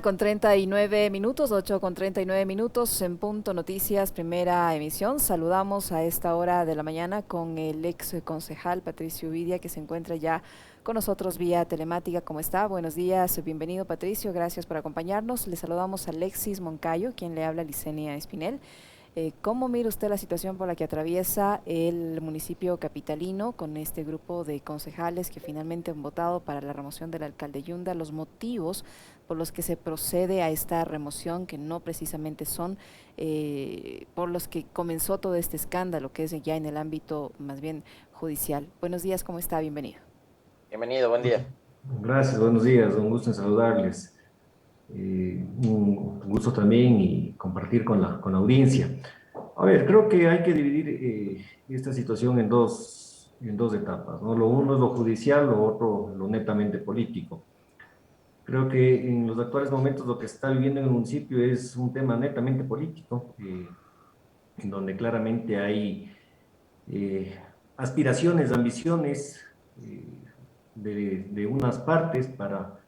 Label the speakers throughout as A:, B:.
A: Con 39 minutos, 8 con 39 minutos en Punto Noticias, primera emisión. Saludamos a esta hora de la mañana con el ex concejal Patricio Vidia, que se encuentra ya con nosotros vía telemática. ¿Cómo está? Buenos días, bienvenido Patricio, gracias por acompañarnos. Le saludamos a Alexis Moncayo, quien le habla, Licenia Espinel. ¿Cómo mira usted la situación por la que atraviesa el municipio capitalino con este grupo de concejales que finalmente han votado para la remoción del alcalde Yunda? Los motivos por los que se procede a esta remoción, que no precisamente son por los que comenzó todo este escándalo, que es ya en el ámbito más bien judicial. Buenos días, ¿cómo está? Bienvenido.
B: Bienvenido, buen día.
C: Gracias, buenos días, un gusto en saludarles. Un gusto también y compartir con la audiencia. A ver, creo que hay que dividir esta situación en dos etapas, ¿no? Lo uno es lo judicial, lo otro lo netamente político. Creo que en los actuales momentos lo que se está viviendo en el municipio es un tema netamente político, en donde claramente hay eh, aspiraciones, ambiciones de unas partes para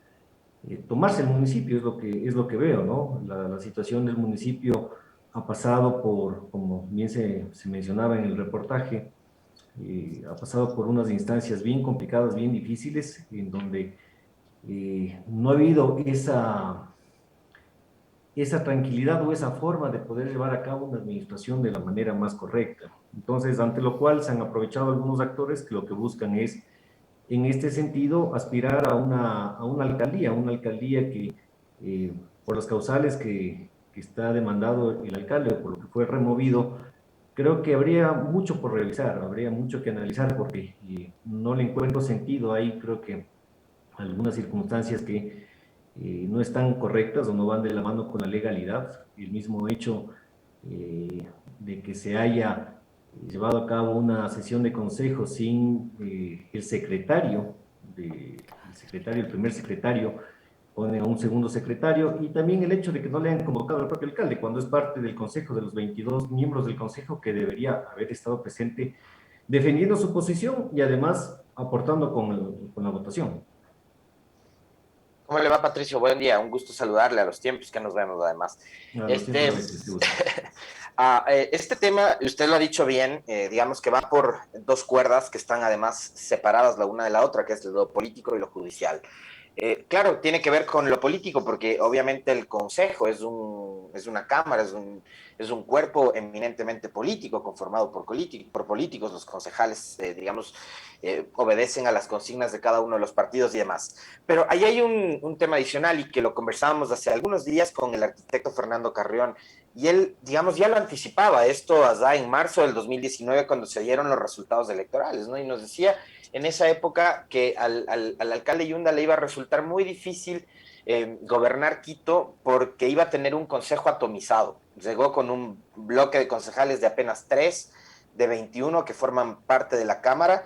C: tomarse el municipio, es lo que veo, ¿no? La situación del municipio ha pasado por, como bien se mencionaba en el reportaje, ha pasado por unas instancias bien complicadas, bien difíciles, en donde no ha habido esa tranquilidad o esa forma de poder llevar a cabo una administración de la manera más correcta. Entonces, ante lo cual se han aprovechado algunos actores que lo que buscan es, en este sentido, aspirar a una alcaldía que, por las causales que está demandado el alcalde o por lo que fue removido, creo que habría mucho por revisar, habría mucho que analizar porque no le encuentro sentido ahí, creo que algunas circunstancias que no están correctas o no van de la mano con la legalidad. El mismo hecho de que se haya llevado a cabo una sesión de consejo sin el primer secretario, pone a un segundo secretario, y también el hecho de que no le han convocado al propio alcalde, cuando es parte del consejo, de los 22 miembros del consejo, que debería haber estado presente defendiendo su posición y además aportando con la votación.
B: ¿Cómo le va, Patricio? Buen día, un gusto saludarle a los tiempos que nos vemos, además.
C: A los tiempos,
B: Este,
C: Alexis, qué gusto.
B: este tema, usted lo ha dicho bien, digamos que va por dos cuerdas que están además separadas la una de la otra, que es lo político y lo judicial. Claro, tiene que ver con lo político, porque obviamente el Consejo es una cámara, es un cuerpo eminentemente político, conformado por políticos. Los concejales, digamos, obedecen a las consignas de cada uno de los partidos y demás. Pero ahí hay un tema adicional y que lo conversábamos hace algunos días con el arquitecto Fernando Carrión, y él, digamos, ya lo anticipaba esto allá en marzo del 2019 cuando se dieron los resultados electorales, ¿no? Y nos decía en esa época que al alcalde Yunda le iba a resultar muy difícil gobernar Quito porque iba a tener un consejo atomizado. Llegó con un bloque de concejales de apenas 3 de 21 que forman parte de la Cámara,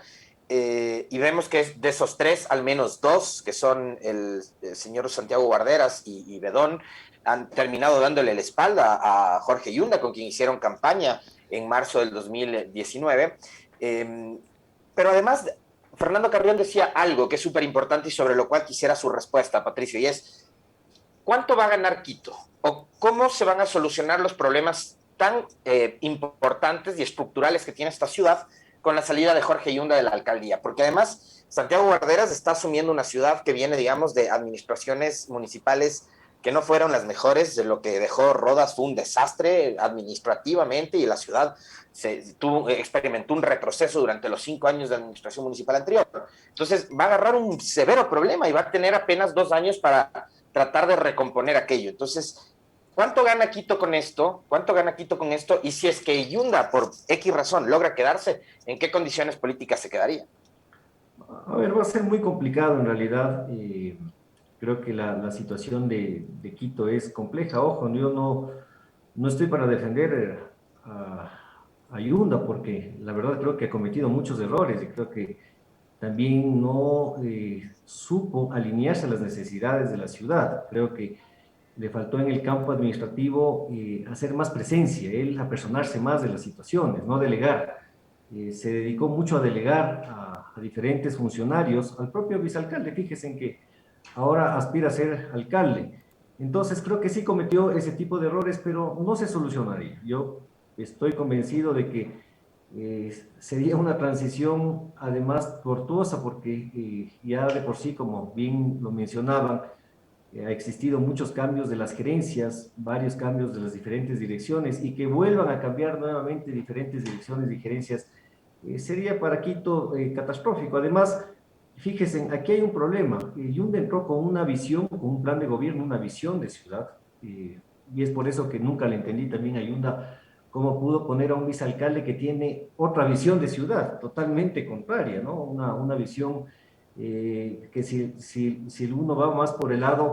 B: y vemos que de esos tres, al menos dos, que son el señor Santiago Guarderas y Bedón, han terminado dándole la espalda a Jorge Yunda, con quien hicieron campaña en marzo del 2019. Pero además, Fernando Carrión decía algo que es súper importante y sobre lo cual quisiera su respuesta, Patricio, y es, ¿cuánto va a ganar Quito? ¿O cómo se van a solucionar los problemas tan importantes y estructurales que tiene esta ciudad con la salida de Jorge Yunda de la alcaldía? Porque además, Santiago Guarderas está asumiendo una ciudad que viene, digamos, de administraciones municipales que no fueron las mejores. De lo que dejó Rodas fue un desastre administrativamente, y la ciudad experimentó un retroceso durante los 5 años de administración municipal anterior. Entonces va a agarrar un severo problema y va a tener apenas 2 años para tratar de recomponer aquello. Entonces, ¿cuánto gana Quito con esto? ¿Cuánto gana Quito con esto? Y si es que Yunda, por X razón, logra quedarse, ¿en qué condiciones políticas se quedaría?
C: A ver, va a ser muy complicado en realidad. Creo que la situación de Quito es compleja. Ojo, yo no estoy para defender a, a Yunda porque la verdad creo que ha cometido muchos errores y creo que también no supo alinearse a las necesidades de la ciudad. Creo que le faltó en el campo administrativo hacer más presencia, él apersonarse más de las situaciones, no delegar. Se dedicó mucho a delegar a diferentes funcionarios, al propio vicealcalde, fíjense en que ahora aspira a ser alcalde. Entonces creo que sí cometió ese tipo de errores, pero no se solucionaría. Yo estoy convencido de que sería una transición además tortuosa porque ya de por sí, como bien lo mencionaban, ha existido muchos cambios de las gerencias, varios cambios de las diferentes direcciones y que vuelvan a cambiar nuevamente diferentes direcciones y gerencias sería para Quito catastrófico. Además, fíjense, aquí hay un problema. Yunda entró con una visión, con un plan de gobierno, una visión de ciudad, y es por eso que nunca le entendí también a Yunda cómo pudo poner a un vicealcalde que tiene otra visión de ciudad, totalmente contraria, ¿no? Una visión que si uno va más por el lado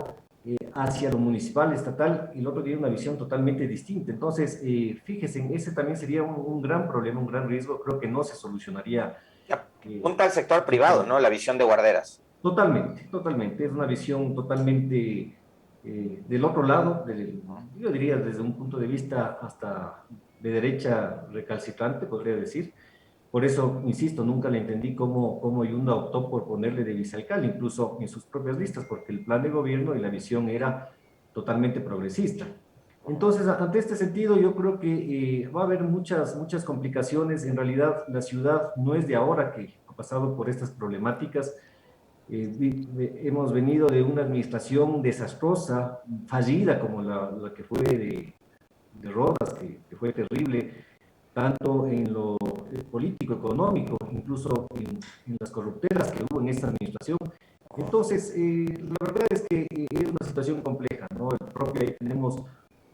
C: hacia lo municipal, estatal, y el otro tiene una visión totalmente distinta. Entonces, fíjense, ese también sería un gran problema, un gran riesgo, creo que no se solucionaría.
B: Punta al sector privado, ¿no? La visión de Guarderas.
C: Totalmente, totalmente, es una visión totalmente del otro lado, yo diría desde un punto de vista hasta de derecha recalcitrante, podría decir. Por eso, insisto, nunca le entendí cómo Yunda optó por ponerle de vicealcalde, incluso en sus propias listas, porque el plan de gobierno y la visión era totalmente progresista. Entonces, ante este sentido, yo creo que va a haber muchas complicaciones. En realidad, la ciudad no es de ahora que ha pasado por estas problemáticas. Hemos venido de una administración desastrosa, fallida, como la que fue de Rodas, que fue terrible, tanto en lo político, económico, incluso en las corruptelas que hubo en esta administración. Entonces, la verdad es que es una situación compleja, ¿no? El propio ahí tenemos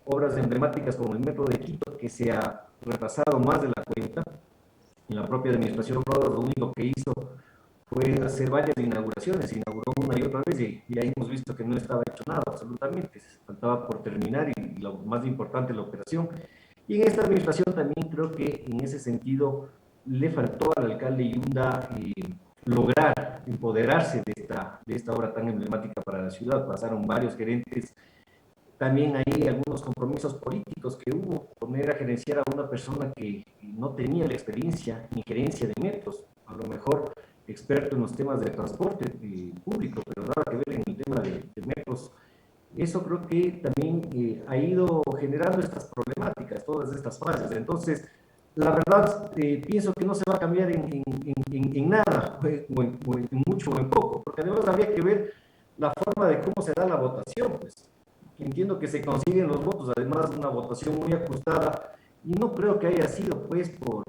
C: obras emblemáticas como el Metro de Quito, que se ha retrasado más de la cuenta. En la propia administración Rodas lo único que hizo fue hacer varias inauguraciones, se inauguró una y otra vez y ahí hemos visto que no estaba hecho nada, absolutamente, faltaba por terminar y lo más importante, la operación. Y en esta administración también creo que en ese sentido le faltó al alcalde Yunda lograr empoderarse de esta obra tan emblemática para la ciudad. Pasaron varios gerentes, también hay algunos compromisos políticos que hubo, poner a gerenciar a una persona que no tenía la experiencia ni gerencia de metros, a lo mejor experto en los temas de transporte público, pero nada que ver en el tema de metros. Eso creo que también ha ido generando estas problemáticas, todas estas fases. Entonces, la verdad, pienso que no se va a cambiar en nada, o en mucho o en poco, porque además habría que ver la forma de cómo se da la votación. Pues. Entiendo que se consiguen los votos, además una votación muy ajustada, y no creo que haya sido pues por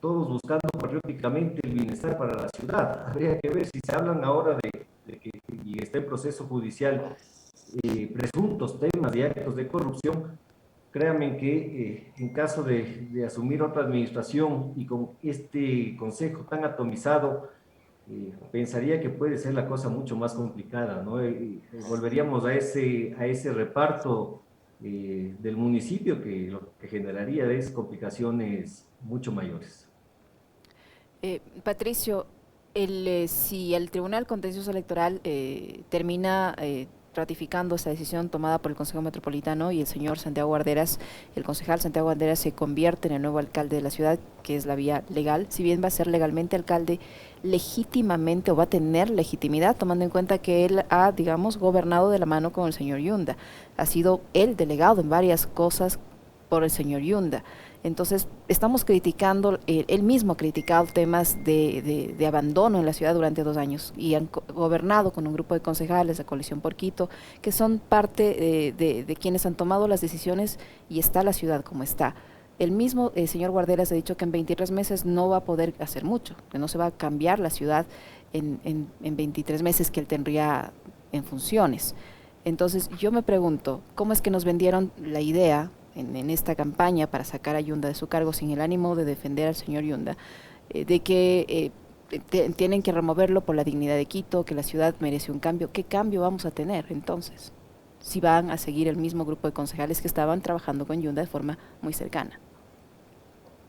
C: todos buscando patrióticamente el bienestar para la ciudad. Habría que ver si se hablan ahora de que y está en proceso judicial presuntos temas y actos de corrupción. Créanme que en caso de asumir otra administración y con este consejo tan atomizado, pensaría que puede ser la cosa mucho más complicada, ¿no? Volveríamos a ese reparto del municipio que lo que generaría es complicaciones mucho mayores.
A: Patricio, si el Tribunal Contencioso Electoral termina ratificando esta decisión tomada por el Consejo Metropolitano y el señor Santiago Guarderas, el concejal Santiago Guarderas se convierte en el nuevo alcalde de la ciudad, que es la vía legal, si bien va a ser legalmente alcalde, legítimamente o va a tener legitimidad, tomando en cuenta que él ha, digamos, gobernado de la mano con el señor Yunda, ha sido el delegado en varias cosas por el señor Yunda. Entonces, estamos criticando, él mismo ha criticado temas de abandono en la ciudad durante 2 años y han gobernado con un grupo de concejales, la coalición por Quito, que son parte de quienes han tomado las decisiones y está la ciudad como está. El mismo señor Guarderas ha dicho que en 23 meses no va a poder hacer mucho, que no se va a cambiar la ciudad en 23 meses que él tendría en funciones. Entonces, yo me pregunto, ¿cómo es que nos vendieron la idea en esta campaña para sacar a Yunda de su cargo sin el ánimo de defender al señor Yunda, de que tienen que removerlo por la dignidad de Quito, que la ciudad merece un cambio? ¿Qué cambio vamos a tener entonces? Si van a seguir el mismo grupo de concejales que estaban trabajando con Yunda de forma muy cercana.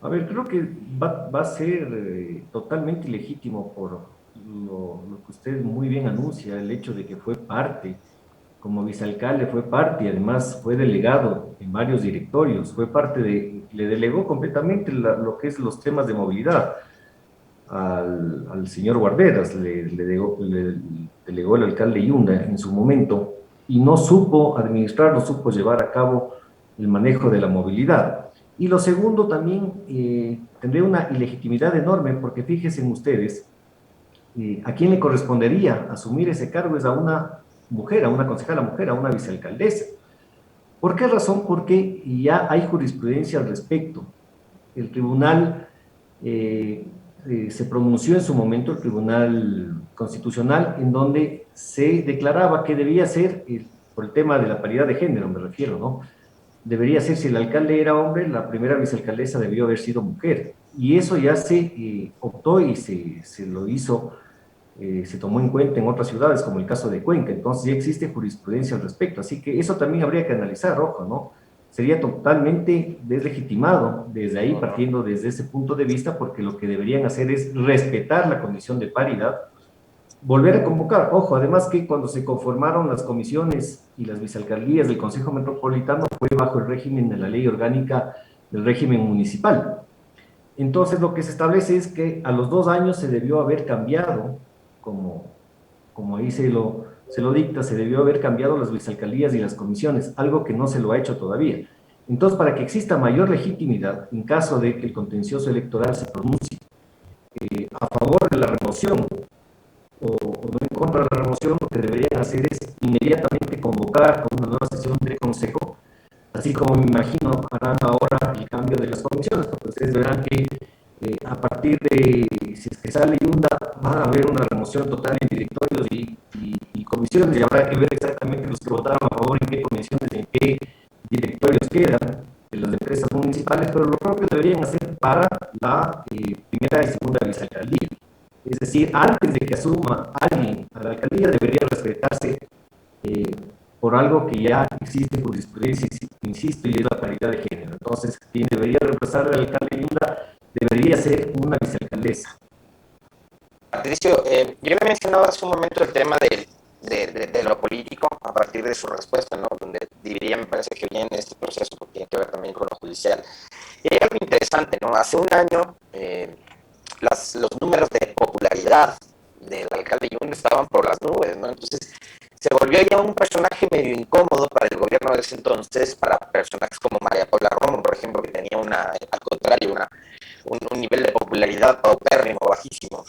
C: A ver, creo que va a ser totalmente ilegítimo por lo que usted muy bien anuncia, el hecho de que fue parte como vicealcalde, fue parte y además fue delegado en varios directorios, le delegó completamente lo que es los temas de movilidad al señor Guarderas, le delegó el alcalde Yunda en su momento. y no supo administrar, no supo llevar a cabo el manejo de la movilidad. Y lo segundo también, tendría una ilegitimidad enorme, porque fíjense ustedes, ¿a quién le correspondería asumir ese cargo? Es a una mujer, a una concejala mujer, a una vicealcaldesa. ¿Por qué razón? Porque ya hay jurisprudencia al respecto. El tribunal se pronunció en su momento, el Tribunal Constitucional, en donde se declaraba que debía ser, por el tema de la paridad de género me refiero, ¿no? Debería ser, si el alcalde era hombre, la primera vicealcaldesa debió haber sido mujer. Y eso ya se optó y se lo hizo, se tomó en cuenta en otras ciudades, como el caso de Cuenca. Entonces ya existe jurisprudencia al respecto. Así que eso también habría que analizar, ojo, ¿no? Sería totalmente deslegitimado desde ahí, partiendo desde ese punto de vista, porque lo que deberían hacer es respetar la condición de paridad, volver a convocar. Ojo, además que cuando se conformaron las comisiones y las vicealcaldías del Consejo Metropolitano fue bajo el régimen de la ley orgánica del régimen municipal. Entonces lo que se establece es que a los 2 años se debió haber cambiado, como ahí se lo dicta, se debió haber cambiado las vicealcaldías y las comisiones, algo que no se lo ha hecho todavía. Entonces, para que exista mayor legitimidad, en caso de que el contencioso electoral se pronuncie a favor de la remoción o no en contra de la remoción, lo que deberían hacer es inmediatamente convocar a una nueva sesión de consejo, así como me imagino harán ahora el cambio de las comisiones, porque ustedes verán que a partir de, si es que sale Yunda, va a haber una remoción total en directorios y comisiones, y habrá que ver exactamente los que votaron a favor en qué comisiones, en qué directorios quedan de las empresas municipales, pero lo propio deberían hacer para la primera y segunda vicealcaldía. Es decir, antes de que asuma alguien a la alcaldía, debería respetarse por algo que ya existe en jurisprudencia, insisto, y es la paridad de género. Entonces, quien debería reemplazar al alcalde Yunda debería ser una vicealcaldesa.
B: Patricio, yo le mencionaba hace un momento el tema de lo político a partir de su respuesta, ¿no? Donde diría, me parece que viene este proceso porque tiene que ver también con lo judicial. Y hay algo interesante, ¿no? Hace un año los números de popularidad del alcalde Yunda estaban por las nubes, ¿no? Entonces se volvió ya un personaje medio incómodo para el gobierno de ese entonces, para personajes como María Paula Romo, por ejemplo, que tenía al contrario, un nivel de popularidad paupérrimo, bajísimo.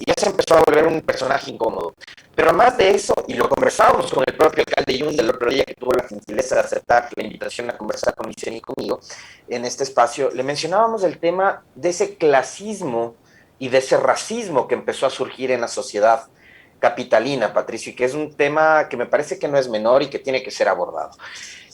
B: Ya se empezó a volver un personaje incómodo. Pero además de eso, y lo conversábamos con el propio alcalde Yunda el otro día, que tuvo la gentileza de aceptar la invitación a conversar con Isen y conmigo en este espacio, le mencionábamos el tema de ese clasismo y de ese racismo que empezó a surgir en la sociedad capitalina, Patricio, y que es un tema que me parece que no es menor y que tiene que ser abordado.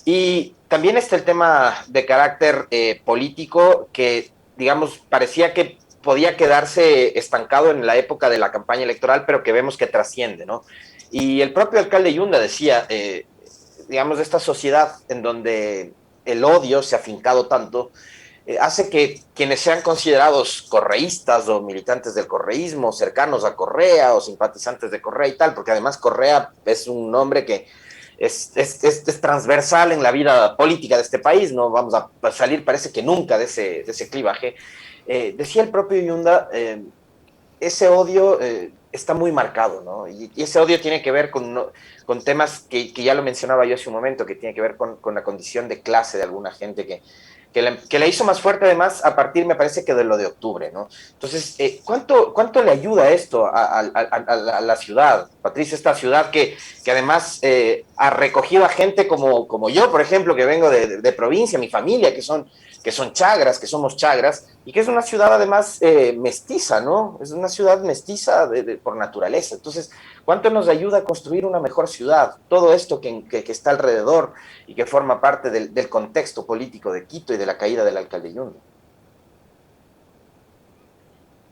B: Y también está el tema de carácter político que, digamos, parecía que podía quedarse estancado en la época de la campaña electoral, pero que vemos que trasciende, ¿no? Y el propio alcalde Yunda decía, digamos, de esta sociedad en donde el odio se ha afincado tanto, hace que quienes sean considerados correístas o militantes del correísmo, cercanos a Correa o simpatizantes de Correa y tal, porque además Correa es un nombre que es transversal en la vida política de este país, no vamos a salir, parece que nunca de ese clivaje. Decía el propio Yunda, ese odio está muy marcado, ¿no? Y ese odio tiene que ver con temas que ya lo mencionaba yo hace un momento, que tiene que ver con la condición de clase de alguna gente que la hizo más fuerte además a partir, me parece que de lo de octubre, ¿no? Entonces, ¿cuánto le ayuda esto a la ciudad, Patricia, esta ciudad que además ha recogido a gente como yo, por ejemplo, que vengo de provincia, mi familia, que son chagras, que somos chagras, y que es una ciudad además mestiza, ¿no? Es una ciudad mestiza por naturaleza. Entonces, ¿cuánto nos ayuda a construir una mejor ciudad? Todo esto que está alrededor y que forma parte del contexto político de Quito y de la caída del alcalde Yunda.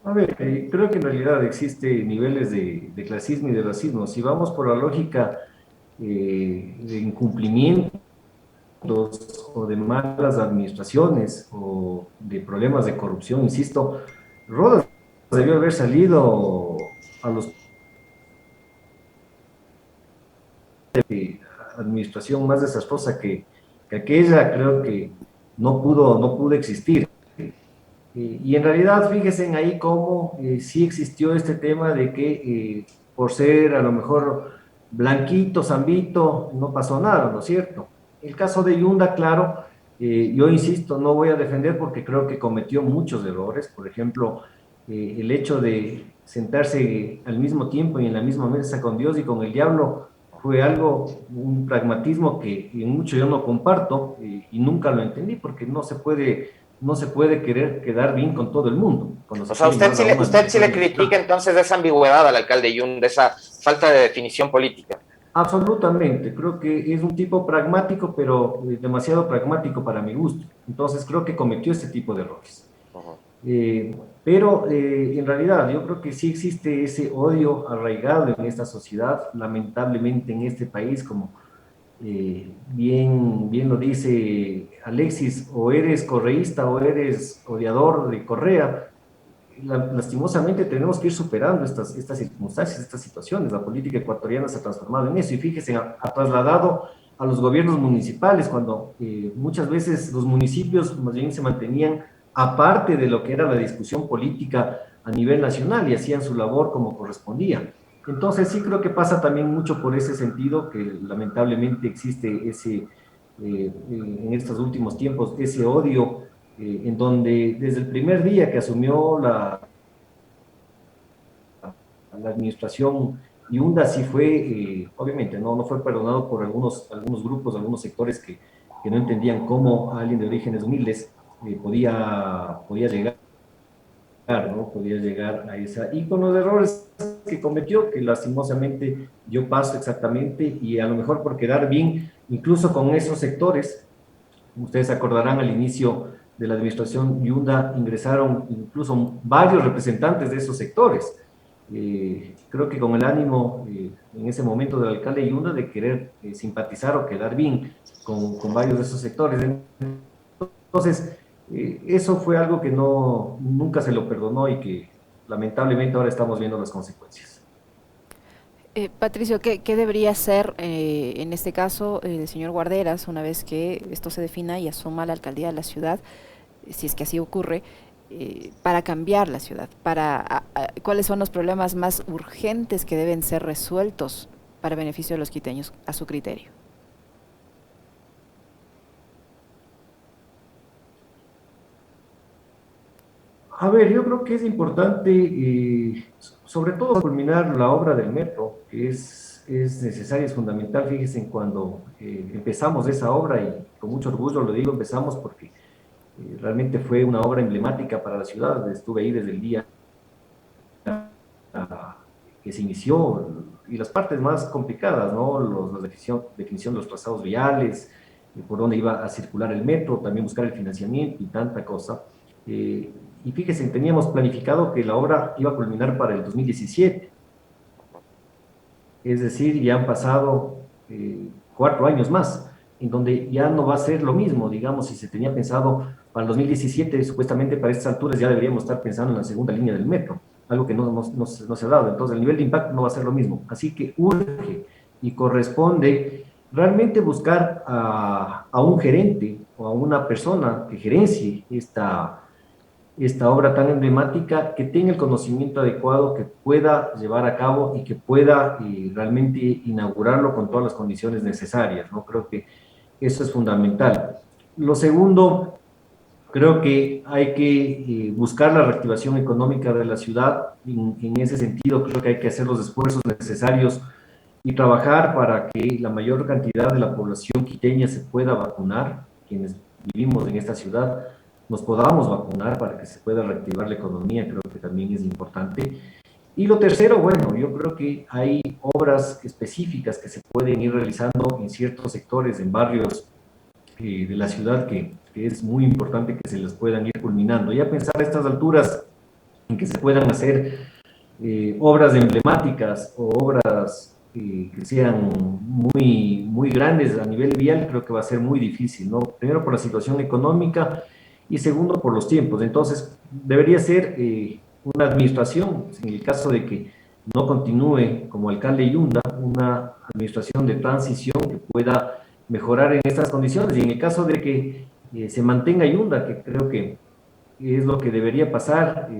C: A ver, creo que en realidad existe niveles de clasismo y de racismo. Si vamos por la lógica de incumplimientos o de malas administraciones o de problemas de corrupción, insisto, Rodas debió haber salido a los de administración más desastrosa que aquella, creo que no pudo existir. Y en realidad, fíjense en ahí cómo sí existió este tema de que por ser a lo mejor blanquito, zambito, no pasó nada, ¿no es cierto? El caso de Yunda, claro, yo insisto, no voy a defender porque creo que cometió muchos errores. Por ejemplo, el hecho de sentarse al mismo tiempo y en la misma mesa con Dios y con el diablo fue algo, un pragmatismo que en mucho yo no comparto y nunca lo entendí porque no se puede querer quedar bien con todo el mundo cuando
B: O
C: se
B: sea,
C: quiere llevar a una
B: usted sí
C: administración
B: le
C: de la ciudad.
B: critica entonces esa ambigüedad al alcalde Yun, de esa falta de definición política.
C: Absolutamente, creo que es un tipo pragmático, pero demasiado pragmático para mi gusto. Entonces creo que cometió este tipo de errores.
B: Ujú.
C: Pero en realidad yo creo que sí existe ese odio arraigado en esta sociedad, lamentablemente en este país, como bien lo dice Alexis, o eres correísta o eres odiador de Correa. Lastimosamente tenemos que ir superando estas circunstancias, estas situaciones. La política ecuatoriana se ha transformado en eso y fíjese, ha trasladado a los gobiernos municipales cuando muchas veces los municipios más bien se mantenían aparte de lo que era la discusión política a nivel nacional y hacían su labor como correspondía. Entonces sí creo que pasa también mucho por ese sentido que lamentablemente existe en estos últimos tiempos ese odio en donde desde el primer día que asumió la administración Yunda sí fue, obviamente, no fue perdonado por algunos grupos, algunos sectores que no entendían cómo alguien de orígenes humildes podía llegar, ¿no? Podía llegar a esa, y con los errores que cometió, que lastimosamente yo paso exactamente, y a lo mejor por quedar bien, incluso con esos sectores. Ustedes se acordarán al inicio de la administración Yunda ingresaron incluso varios representantes de esos sectores. Creo que con el ánimo en ese momento del alcalde Yunda de querer simpatizar o quedar bien con varios de esos sectores. Entonces, eso fue algo que nunca se lo perdonó y que lamentablemente ahora estamos viendo las consecuencias.
A: Patricio, ¿qué debería hacer en este caso el señor Guarderas una vez que esto se defina y asuma la alcaldía de la ciudad, si es que así ocurre, para cambiar la ciudad? ¿Cuáles son los problemas más urgentes que deben ser resueltos para beneficio de los quiteños, a su criterio?
C: A ver, yo creo que es importante, sobre todo, culminar la obra del metro, que es necesaria, es fundamental. Fíjense, en cuando empezamos esa obra, y con mucho orgullo lo digo, empezamos porque realmente fue una obra emblemática para la ciudad. Estuve ahí desde el día que se inició, y las partes más complicadas, ¿no? La definición de los trazados viales, por dónde iba a circular el metro, también buscar el financiamiento y tanta cosa. Y fíjense, teníamos planificado que la obra iba a culminar para el 2017, es decir, ya han pasado 4 años más, en donde ya no va a ser lo mismo. Digamos, si se tenía pensado para el 2017, supuestamente para estas alturas ya deberíamos estar pensando en la segunda línea del metro, algo que no se ha dado. Entonces, el nivel de impacto no va a ser lo mismo. Así que urge y corresponde realmente buscar a un gerente o a una persona que gerencie esta obra tan emblemática, que tenga el conocimiento adecuado, que pueda llevar a cabo y que pueda realmente inaugurarlo con todas las condiciones necesarias, ¿no? Creo que eso es fundamental. Lo segundo, creo que hay que buscar la reactivación económica de la ciudad. En ese sentido, creo que hay que hacer los esfuerzos necesarios y trabajar para que la mayor cantidad de la población quiteña se pueda vacunar, quienes vivimos en esta ciudad nos podamos vacunar para que se pueda reactivar la economía, creo que también es importante. Y lo tercero, bueno, yo creo que hay obras específicas que se pueden ir realizando en ciertos sectores, en barrios de la ciudad, que es muy importante que se las puedan ir culminando. Ya pensar a estas alturas en que se puedan hacer obras emblemáticas o obras que sean muy grandes a nivel vial, creo que va a ser muy difícil, ¿no? Primero por la situación económica y segundo por los tiempos. Entonces, debería ser una administración, en el caso de que no continúe como alcalde Yunda, una administración de transición que pueda mejorar en estas condiciones, y en el caso de que se mantenga Yunda, que creo que es lo que debería pasar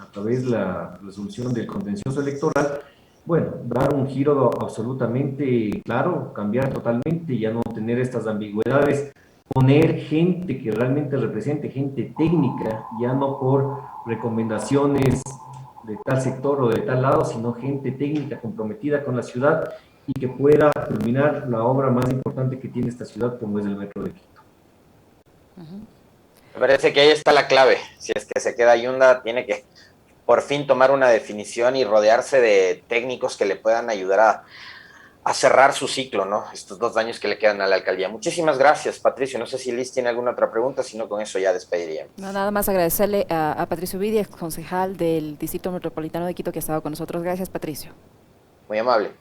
C: a través de la resolución del contencioso electoral, Bueno, dar un giro absolutamente claro, cambiar totalmente, ya no tener estas ambigüedades, poner gente que realmente represente, gente técnica, ya no por recomendaciones de tal sector o de tal lado, sino gente técnica comprometida con la ciudad y que pueda culminar la obra más importante que tiene esta ciudad, como es el Metro de Quito.
B: Me parece que ahí está la clave. Si es que se queda Yunda, tiene que por fin tomar una definición y rodearse de técnicos que le puedan ayudar a cerrar su ciclo, ¿no? Estos 2 años que le quedan a la alcaldía. Muchísimas gracias, Patricio. No sé si Liz tiene alguna otra pregunta, si no, con eso ya despediríamos.
A: No, nada más agradecerle a Patricio Vidia, ex concejal del Distrito Metropolitano de Quito, que ha estado con nosotros. Gracias, Patricio.
B: Muy amable.